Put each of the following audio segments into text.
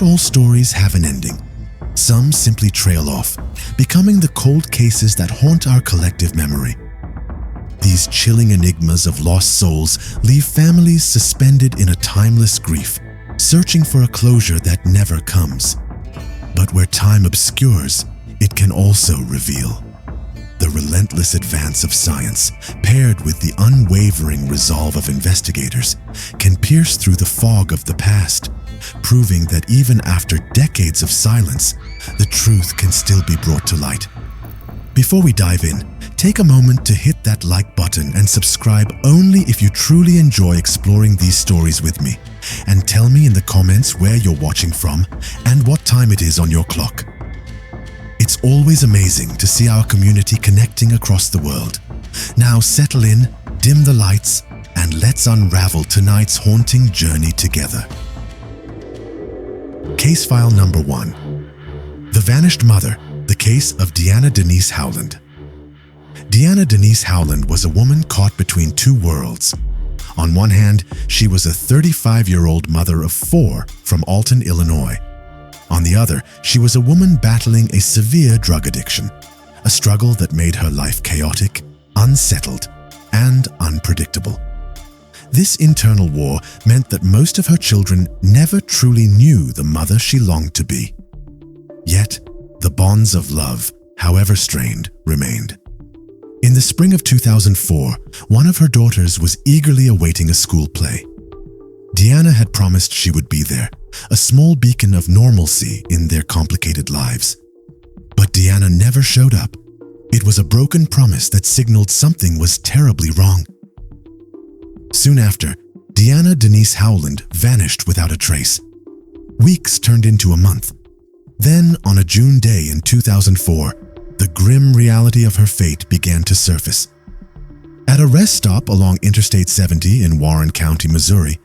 not all stories have an ending. Some simply trail off, becoming the cold cases that haunt our collective memory. These chilling enigmas of lost souls leave families suspended in a timeless grief, searching for a closure that never comes. But where time obscures, it can also reveal. The relentless advance of science, paired with the unwavering resolve of investigators, can pierce through the fog of the past, proving that even after decades of silence, the truth can still be brought to light. Before we dive in, take a moment to hit that like button and subscribe only if you truly enjoy exploring these stories with me. And tell me in the comments where you're watching from and what time it is on your clock. It's always amazing to see our community connecting across the world. Now settle in, dim the lights, and let's unravel tonight's haunting journey together. Case file number 1. The Vanished Mother, the case of Deanna Denise Howland. Deanna Denise Howland was a woman caught between two worlds. On one hand, she was a 35-year-old mother of 4 from Alton, Illinois. On the other, she was a woman battling a severe drug addiction, a struggle that made her life chaotic, unsettled, and unpredictable. This internal war meant that most of her children never truly knew the mother she longed to be. Yet, the bonds of love, however strained, remained. In the spring of 2004, one of her daughters was eagerly awaiting a school play. Deanna had promised she would be there, a small beacon of normalcy in their complicated lives. But Deanna never showed up. It was a broken promise that signaled something was terribly wrong. Soon after, Deanna Denise Howland vanished without a trace. Weeks turned into a month. Then, on a June day in 2004, the grim reality of her fate began to surface. At a rest stop along Interstate 70 in Warren County, Missouri,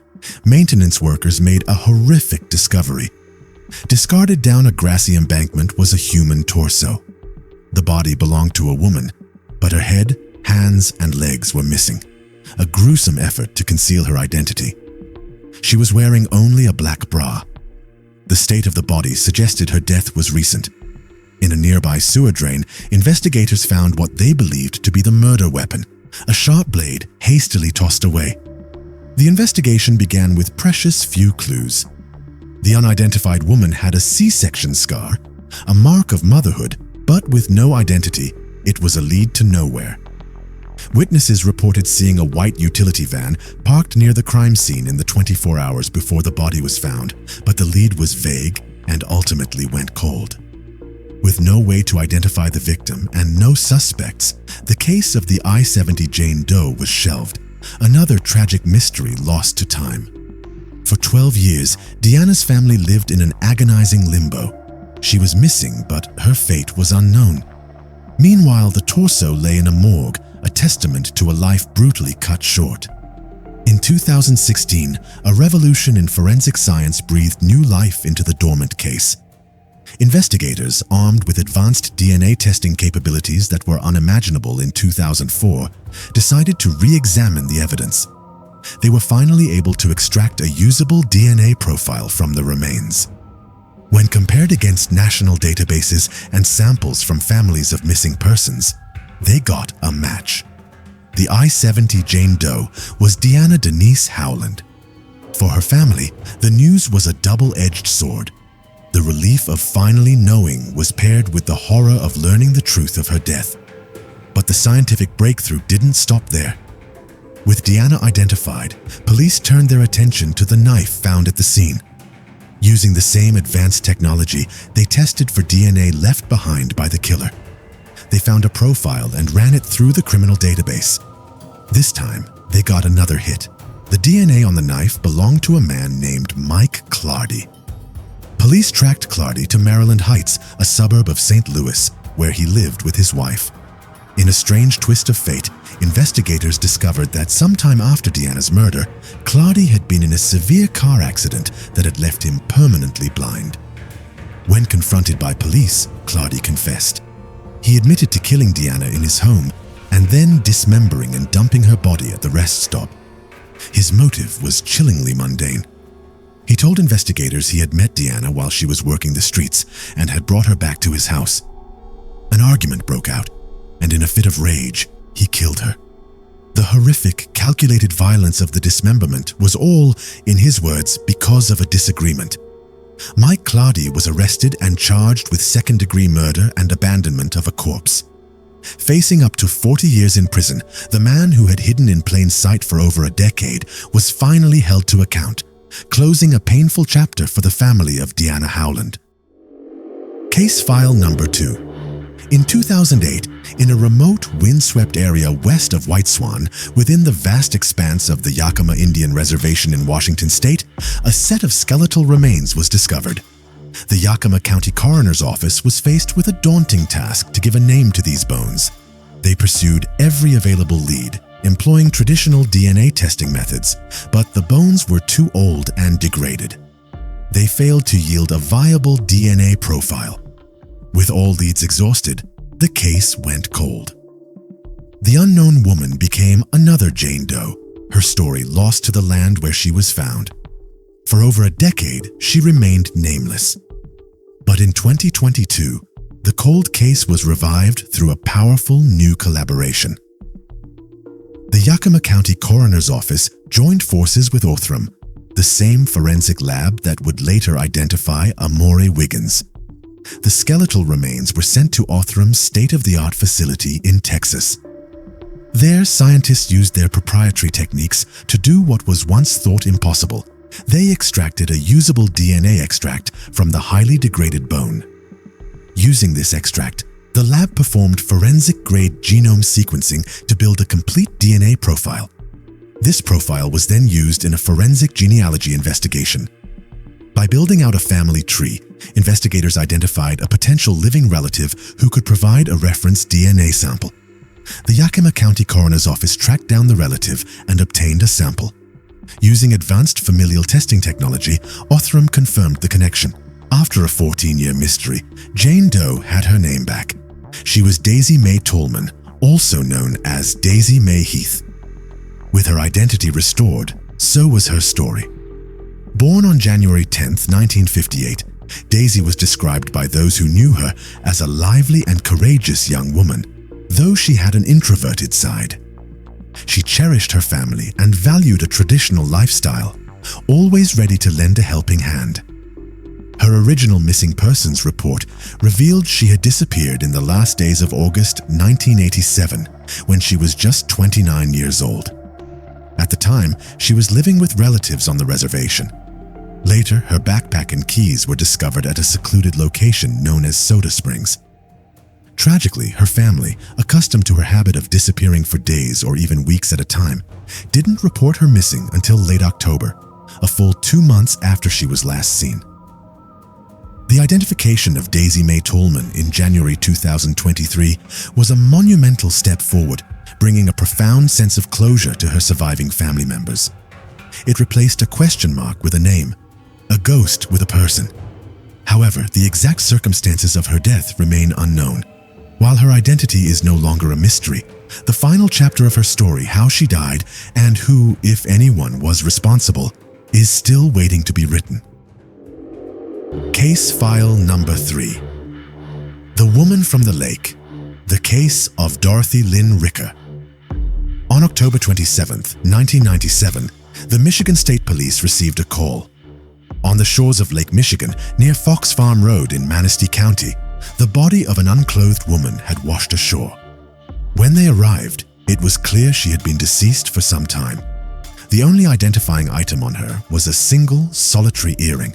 maintenance workers made a horrific discovery. Discarded down a grassy embankment was a human torso. The body belonged to a woman, but her head, hands, and legs were missing, a gruesome effort to conceal her identity. She was wearing only a black bra. The state of the body suggested her death was recent. In a nearby sewer drain, investigators found what they believed to be the murder weapon, a sharp blade hastily tossed away. The investigation began with precious few clues. The unidentified woman had a C-section scar, a mark of motherhood, but with no identity, it was a lead to nowhere. Witnesses reported seeing a white utility van parked near the crime scene in the 24 hours before the body was found, but the lead was vague and ultimately went cold. With no way to identify the victim and no suspects, the case of the I-70 Jane Doe was shelved, another tragic mystery lost to time. For 12 years, Deanna's family lived in an agonizing limbo. She was missing, but her fate was unknown. Meanwhile, the torso lay in a morgue, a testament to a life brutally cut short. In 2016, a revolution in forensic science breathed new life into the dormant case. Investigators, armed with advanced DNA testing capabilities that were unimaginable in 2004, decided to re-examine the evidence. They were finally able to extract a usable DNA profile from the remains. When compared against national databases and samples from families of missing persons, they got a match. The I-70 Jane Doe was Deanna Denise Howland. For her family, the news was a double-edged sword. The relief of finally knowing was paired with the horror of learning the truth of her death. But the scientific breakthrough didn't stop there. With Deanna identified, police turned their attention to the knife found at the scene. Using the same advanced technology, they tested for DNA left behind by the killer. They found a profile and ran it through the criminal database. This time, they got another hit. The DNA on the knife belonged to a man named Mike Clardy. Police tracked Clardy to Maryland Heights, a suburb of St. Louis, where he lived with his wife. In a strange twist of fate, investigators discovered that sometime after Deanna's murder, Clardy had been in a severe car accident that had left him permanently blind. When confronted by police, Clardy confessed. He admitted to killing Deanna in his home and then dismembering and dumping her body at the rest stop. His motive was chillingly mundane. He told investigators he had met Deanna while she was working the streets and had brought her back to his house. An argument broke out, and in a fit of rage, he killed her. The horrific, calculated violence of the dismemberment was all, in his words, because of a disagreement. Mike Clardy was arrested and charged with second-degree murder and abandonment of a corpse. Facing up to 40 years in prison, the man who had hidden in plain sight for over a decade was finally held to account, closing a painful chapter for the family of Deanna Howland. Case file number 2. In 2008, in a remote, windswept area west of White Swan, within the vast expanse of the Yakima Indian Reservation in Washington state, a set of skeletal remains was discovered. The Yakima County Coroner's Office was faced with a daunting task to give a name to these bones. They pursued every available lead, employing traditional DNA testing methods, but the bones were too old and degraded. They failed to yield a viable DNA profile. With all leads exhausted, the case went cold. The unknown woman became another Jane Doe, her story lost to the land where she was found. For over a decade, she remained nameless. But in 2022, the cold case was revived through a powerful new collaboration. The Yakima County Coroner's Office joined forces with Othram, the same forensic lab that would later identify Amore Wiggins. The skeletal remains were sent to Othram's state-of-the-art facility in Texas. There, scientists used their proprietary techniques to do what was once thought impossible. They extracted a usable DNA extract from the highly degraded bone. Using this extract, the lab performed forensic-grade genome sequencing to build a complete DNA profile. This profile was then used in a forensic genealogy investigation. By building out a family tree, investigators identified a potential living relative who could provide a reference DNA sample. The Yakima County Coroner's Office tracked down the relative and obtained a sample. Using advanced familial testing technology, Othram confirmed the connection. After a 14-year mystery, Jane Doe had her name back. She was Daisy Mae Tolman, also known as Daisy Mae Heath. With her identity restored, so was her story. Born on January 10, 1958, Daisy was described by those who knew her as a lively and courageous young woman, though she had an introverted side. She cherished her family and valued a traditional lifestyle, always ready to lend a helping hand. Her original missing persons report revealed she had disappeared in the last days of August 1987, when she was just 29 years old. At the time, she was living with relatives on the reservation. Later, her backpack and keys were discovered at a secluded location known as Soda Springs. Tragically, her family, accustomed to her habit of disappearing for days or even weeks at a time, didn't report her missing until late October, a full 2 months after she was last seen. The identification of Daisy Mae Tolman in January 2023 was a monumental step forward, bringing a profound sense of closure to her surviving family members. It replaced a question mark with a name, a ghost with a person. However, the exact circumstances of her death remain unknown. While her identity is no longer a mystery, the final chapter of her story, how she died and who, if anyone, was responsible, is still waiting to be written. Case file number 3. The Woman from the Lake. The case of Dorothy Lynn Ricker. On October 27, 1997, the Michigan State Police received a call. On the shores of Lake Michigan, near Fox Farm Road in Manistee County, the body of an unclothed woman had washed ashore. When they arrived, it was clear she had been deceased for some time. The only identifying item on her was a single, solitary earring.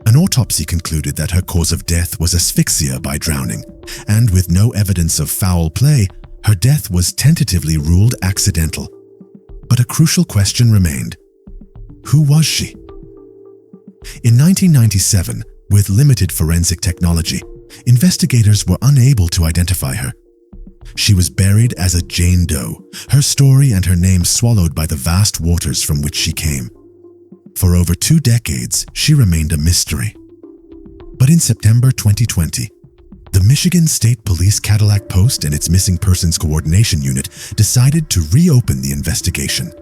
An autopsy concluded that her cause of death was asphyxia by drowning, and with no evidence of foul play, her death was tentatively ruled accidental. But a crucial question remained. Who was she? In 1997, with limited forensic technology, investigators were unable to identify her. She was buried as a Jane Doe, her story and her name swallowed by the vast waters from which she came. For over 2 decades, she remained a mystery. But in September 2020, the Michigan State Police Cadillac Post and its Missing Persons Coordination Unit decided to reopen the investigation.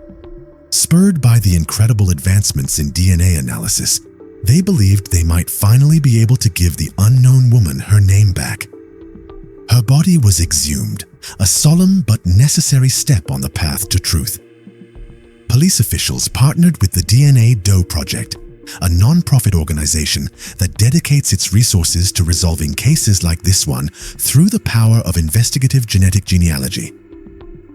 Spurred by the incredible advancements in DNA analysis, they believed they might finally be able to give the unknown woman her name back. Her body was exhumed, a solemn but necessary step on the path to truth. Police officials partnered with the DNA Doe Project, a non-profit organization that dedicates its resources to resolving cases like this one through the power of investigative genetic genealogy.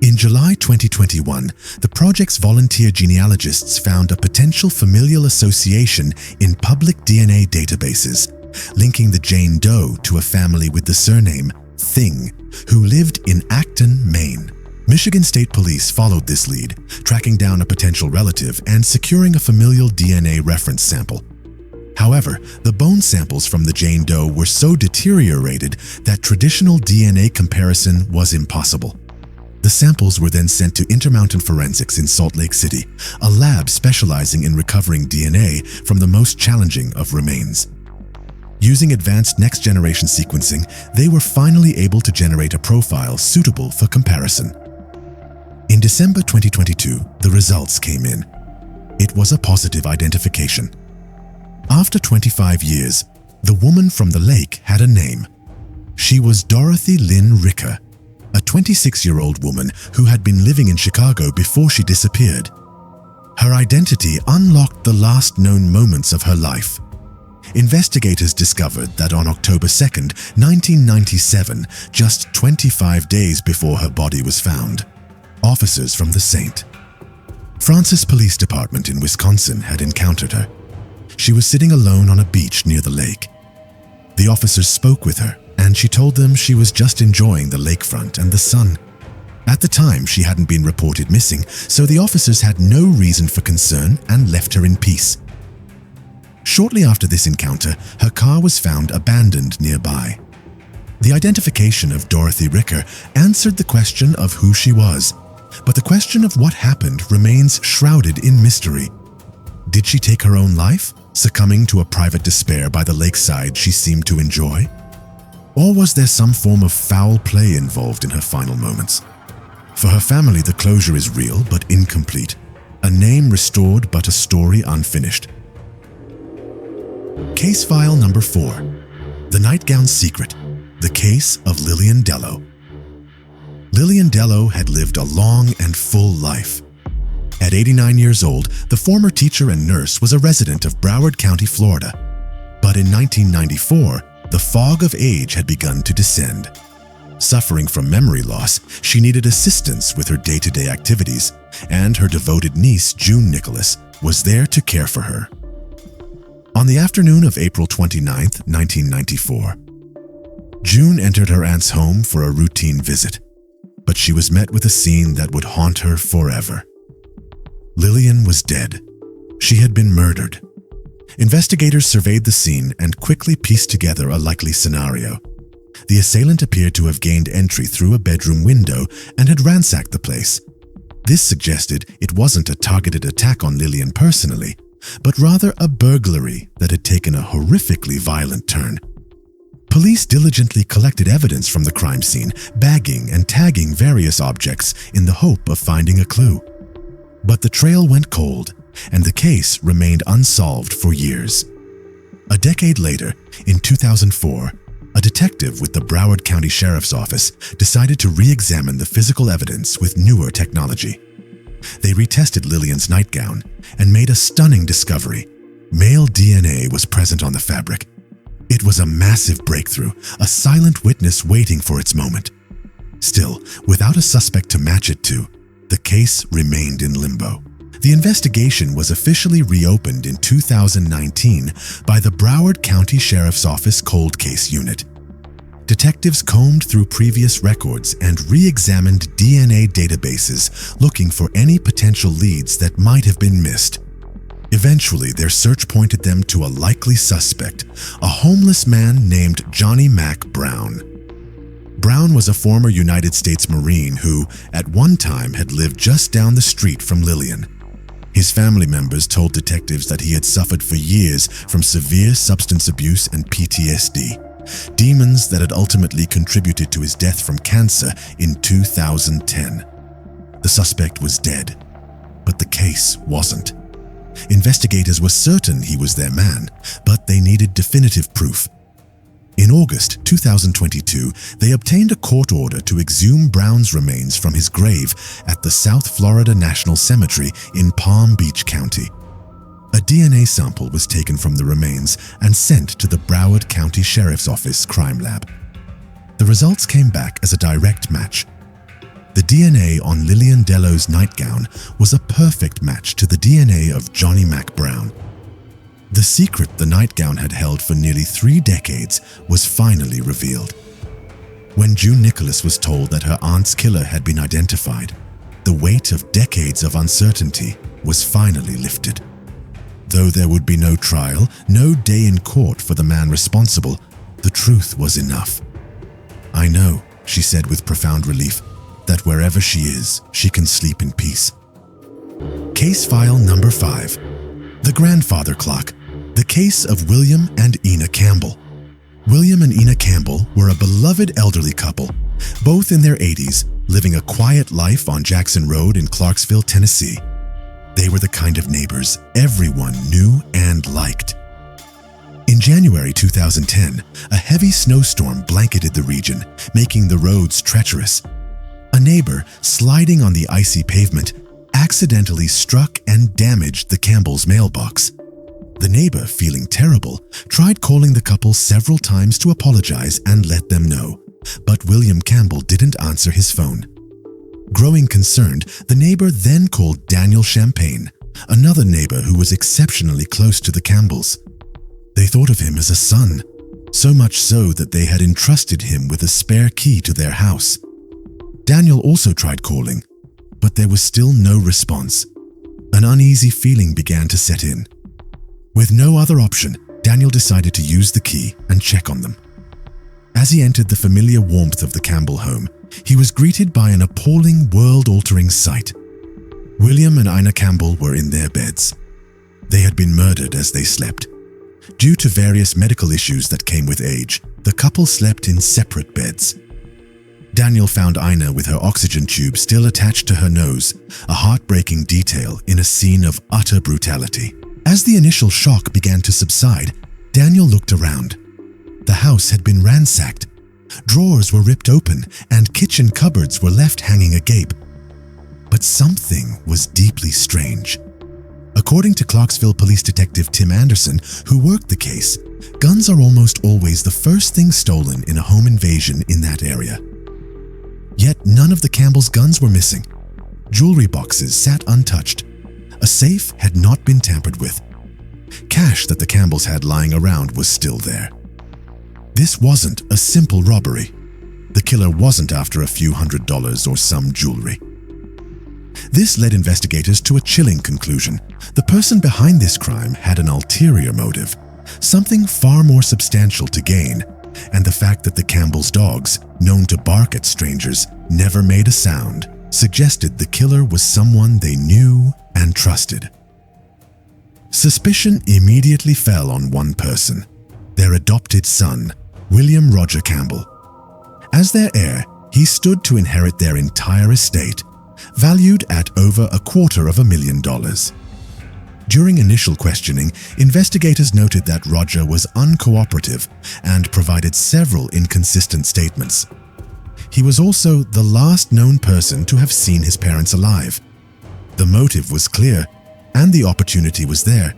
In July 2021, the project's volunteer genealogists found a potential familial association in public DNA databases, linking the Jane Doe to a family with the surname Thing, who lived in Acton, Maine. Michigan State Police followed this lead, tracking down a potential relative and securing a familial DNA reference sample. However, the bone samples from the Jane Doe were so deteriorated that traditional DNA comparison was impossible. The samples were then sent to Intermountain Forensics in Salt Lake City, a lab specializing in recovering DNA from the most challenging of remains. Using advanced next-generation sequencing, they were finally able to generate a profile suitable for comparison. In December 2022, the results came in. It was a positive identification. After 25 years, the woman from the lake had a name. She was Dorothy Lynn Ricker, a 26-year-old woman who had been living in Chicago before she disappeared. Her identity unlocked the last known moments of her life. Investigators discovered that on October 2, 1997, just 25 days before her body was found, officers from the St. Francis Police Department in Wisconsin had encountered her. She was sitting alone on a beach near the lake. The officers spoke with her, and she told them she was just enjoying the lakefront and the sun. At the time, she hadn't been reported missing, so the officers had no reason for concern and left her in peace. Shortly after this encounter, her car was found abandoned nearby. The identification of Dorothy Ricker answered the question of who she was, but the question of what happened remains shrouded in mystery. Did she take her own life, succumbing to a private despair by the lakeside she seemed to enjoy? Or was there some form of foul play involved in her final moments? For her family, the closure is real but incomplete, a name restored but a story unfinished. Case file number 4. The Nightgown Secret. The case of Lillian Dello. Lillian Dello had lived a long and full life. At 89 years old, the former teacher and nurse was a resident of Broward County, Florida. But in 1994, the fog of age had begun to descend. Suffering from memory loss, she needed assistance with her day-to-day activities, and her devoted niece, June Nicholas, was there to care for her. On the afternoon of April 29, 1994, June entered her aunt's home for a routine visit, but she was met with a scene that would haunt her forever. Lillian was dead. She had been murdered. Investigators surveyed the scene and quickly pieced together a likely scenario. The assailant appeared to have gained entry through a bedroom window and had ransacked the place. This suggested it wasn't a targeted attack on Lillian personally, but rather a burglary that had taken a horrifically violent turn. Police diligently collected evidence from the crime scene, bagging and tagging various objects in the hope of finding a clue. But the trail went cold, and the case remained unsolved for years. A decade later, in 2004, a detective with the Broward County Sheriff's Office decided to re-examine the physical evidence with newer technology. They retested Lillian's nightgown and made a stunning discovery. Male DNA was present on the fabric. It was a massive breakthrough, a silent witness waiting for its moment. Still, without a suspect to match it to, the case remained in limbo. The investigation was officially reopened in 2019 by the Broward County Sheriff's Office Cold Case Unit. Detectives combed through previous records and re-examined DNA databases looking for any potential leads that might have been missed. Eventually, their search pointed them to a likely suspect, a homeless man named Johnny Mack Brown. Brown was a former United States Marine who, at one time, had lived just down the street from Lillian. His family members told detectives that he had suffered for years from severe substance abuse and PTSD, demons that had ultimately contributed to his death from cancer in 2010. The suspect was dead. but the case wasn't. Investigators were certain he was their man, but they needed definitive proof. In August 2022, they obtained a court order to exhume Brown's remains from his grave at the South Florida National Cemetery in Palm Beach County. A DNA sample was taken from the remains and sent to the Broward County Sheriff's Office crime lab. The results came back as a direct match. The DNA on Lillian Dello's nightgown was a perfect match to the DNA of Johnny Mac Brown. The secret the nightgown had held for nearly 3 decades was finally revealed. When June Nicholas was told that her aunt's killer had been identified, the weight of decades of uncertainty was finally lifted. Though there would be no trial, no day in court for the man responsible, the truth was enough. "I know," she said with profound relief, "that wherever she is, she can sleep in peace." Case file number 5. The Grandfather Clock. The case of William and Ina Campbell. William and Ina Campbell were a beloved elderly couple, both in their 80s, living a quiet life on Jackson Road in Clarksville, Tennessee. They were the kind of neighbors everyone knew and liked. In January 2010, a heavy snowstorm blanketed the region, making the roads treacherous. A neighbor, sliding on the icy pavement, accidentally struck and damaged the Campbells' mailbox. The neighbor, feeling terrible, tried calling the couple several times to apologize and let them know, but William Campbell didn't answer his phone. Growing concerned, the neighbor then called Daniel Champagne, another neighbor who was exceptionally close to the Campbells. They thought of him as a son, so much so that they had entrusted him with a spare key to their house. Daniel also tried calling, but there was still no response. An uneasy feeling began to set in. With no other option, Daniel decided to use the key and check on them. As he entered the familiar warmth of the Campbell home, he was greeted by an appalling, world-altering sight. William and Ina Campbell were in their beds. They had been murdered as they slept. Due to various medical issues that came with age, the couple slept in separate beds. Daniel found Ina with her oxygen tube still attached to her nose, a heartbreaking detail in a scene of utter brutality. As the initial shock began to subside, Daniel looked around. The house had been ransacked. Drawers were ripped open and kitchen cupboards were left hanging agape. But something was deeply strange. According to Clarksville Police Detective Tim Anderson, who worked the case, guns are almost always the first thing stolen in a home invasion in that area. Yet none of the Campbells' guns were missing. Jewelry boxes sat untouched. A safe had not been tampered with. Cash that the Campbells had lying around was still there. This wasn't a simple robbery. The killer wasn't after a few $100s or some jewelry. This led investigators to a chilling conclusion. The person behind this crime had an ulterior motive, something far more substantial to gain, and the fact that the Campbells' dogs, known to bark at strangers, never made a sound, suggested the killer was someone they knew and trusted. Suspicion immediately fell on one person, their adopted son, William Roger Campbell. As their heir, he stood to inherit their entire estate, valued at over $250,000. During initial questioning, investigators noted that Roger was uncooperative and provided several inconsistent statements. He was also the last known person to have seen his parents alive. The motive was clear, and the opportunity was there,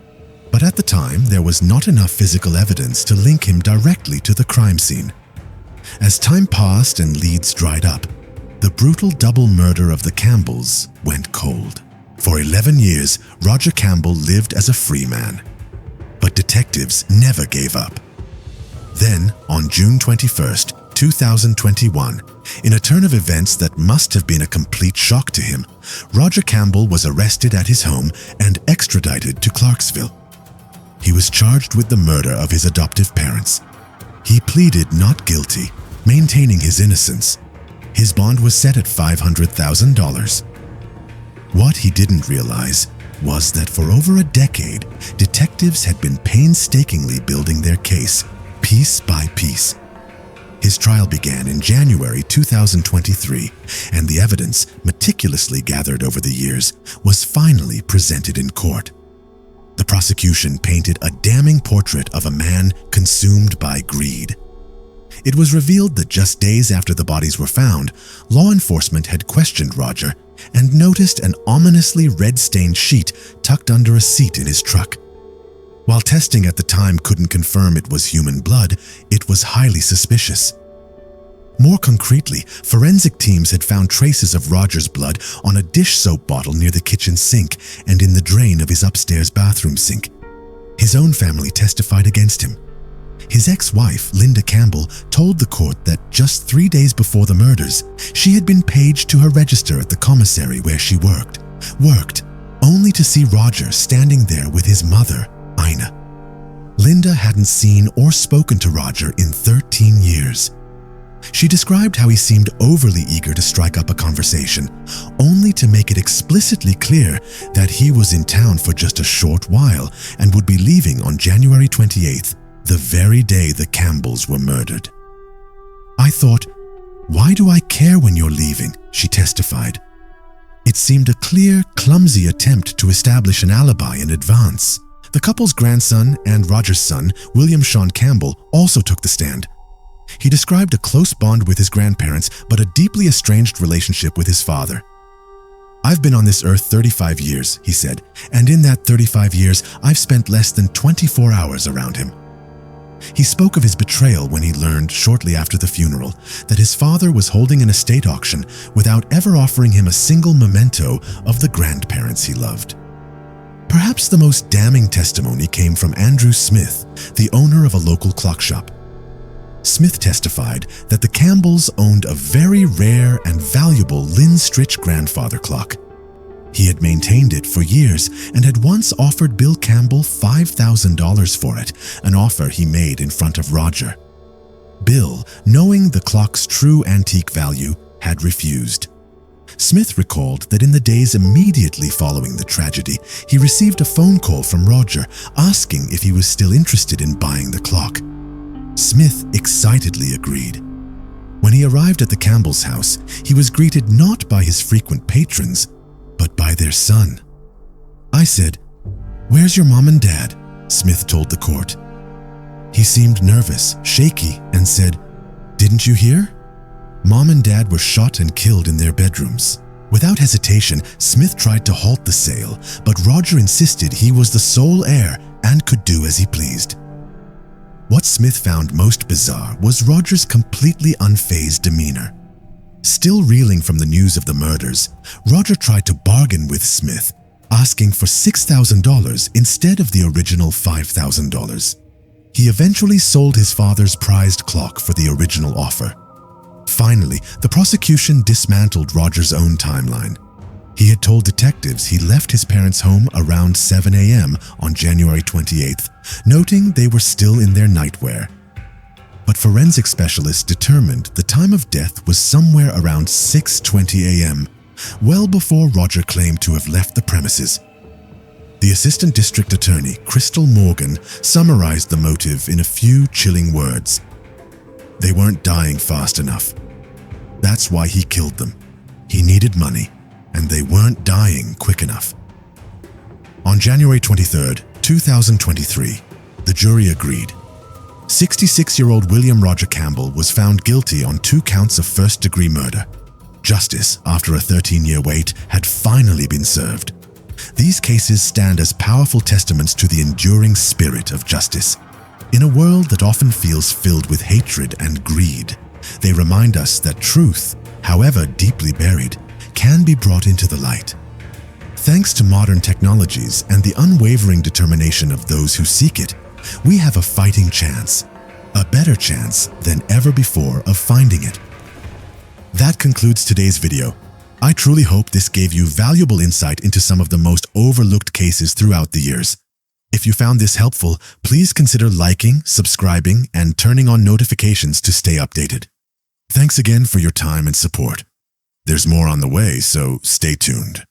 but at the time there was not enough physical evidence to link him directly to the crime scene. As time passed and leads dried up, the brutal double murder of the Campbells went cold. For 11 years, Roger Campbell lived as a free man. But detectives never gave up. Then, on June 21st, 2021, in a turn of events that must have been a complete shock to him, Roger Campbell was arrested at his home and extradited to Clarksville. He was charged with the murder of his adoptive parents. He pleaded not guilty, maintaining his innocence. His bond was set at $500,000. What he didn't realize was that for over a decade, detectives had been painstakingly building their case, piece by piece. His trial began in January 2023, and the evidence, meticulously gathered over the years, was finally presented in court. The prosecution painted a damning portrait of a man consumed by greed. It was revealed that just days after the bodies were found, law enforcement had questioned Roger and noticed an ominously red-stained sheet tucked under a seat in his truck. While testing at the time couldn't confirm it was human blood, it was highly suspicious. More concretely, forensic teams had found traces of Roger's blood on a dish soap bottle near the kitchen sink and in the drain of his upstairs bathroom sink. His own family testified against him. His ex-wife, Linda Campbell, told the court that just 3 days before the murders, she had been paged to her register at the commissary where she worked, only to see Roger standing there with his mother, Ina. Linda hadn't seen or spoken to Roger in 13 years. She described how he seemed overly eager to strike up a conversation, only to make it explicitly clear that he was in town for just a short while and would be leaving on January 28th, the very day the Campbells were murdered. "I thought, why do I care when you're leaving?" she testified. It seemed a clear, clumsy attempt to establish an alibi in advance. The couple's grandson and Roger's son, William Sean Campbell, also took the stand. He described a close bond with his grandparents, but a deeply estranged relationship with his father. "I've been on this earth 35 years, he said, and in that 35 years, I've spent less than 24 hours around him." He spoke of his betrayal when he learned, shortly after the funeral, that his father was holding an estate auction without ever offering him a single memento of the grandparents he loved. Perhaps the most damning testimony came from Andrew Smith, the owner of a local clock shop. Smith testified that the Campbells owned a very rare and valuable Lynn-Stritch grandfather clock. He had maintained it for years and had once offered Bill Campbell $5,000 for it, an offer he made in front of Roger. Bill, knowing the clock's true antique value, had refused. Smith recalled that in the days immediately following the tragedy, he received a phone call from Roger asking if he was still interested in buying the clock. Smith excitedly agreed. When he arrived at the Campbells' house, he was greeted not by his frequent patrons, but by their son. "I said, 'Where's your mom and dad?' Smith told the court. He seemed nervous, shaky, and said, 'Didn't you hear? Mom and dad were shot and killed in their bedrooms.' Without hesitation, Smith tried to halt the sale, but Roger insisted he was the sole heir and could do as he pleased. What Smith found most bizarre was Roger's completely unfazed demeanor. Still reeling from the news of the murders, Roger tried to bargain with Smith, asking for $6,000 instead of the original $5,000. He eventually sold his father's prized clock for the original offer. Finally, the prosecution dismantled Roger's own timeline. He had told detectives he left his parents' home around 7 a.m. on January 28th, noting they were still in their nightwear. But forensic specialists determined the time of death was somewhere around 6:20 a.m., well before Roger claimed to have left the premises. The Assistant District Attorney, Crystal Morgan, summarized the motive in a few chilling words. "They weren't dying fast enough. That's why he killed them. He needed money, and they weren't dying quick enough." On January 23rd, 2023, the jury agreed. 66-year-old William Roger Campbell was found guilty on 2 counts of first-degree murder. Justice, after a 13-year wait, had finally been served. These cases stand as powerful testaments to the enduring spirit of justice. In a world that often feels filled with hatred and greed, they remind us that truth, however deeply buried, can be brought into the light. Thanks to modern technologies and the unwavering determination of those who seek it, we have a fighting chance, a better chance than ever before of finding it. That concludes today's video. I truly hope this gave you valuable insight into some of the most overlooked cases throughout the years. If you found this helpful, please consider liking, subscribing, and turning on notifications to stay updated. Thanks again for your time and support. There's more on the way, so stay tuned.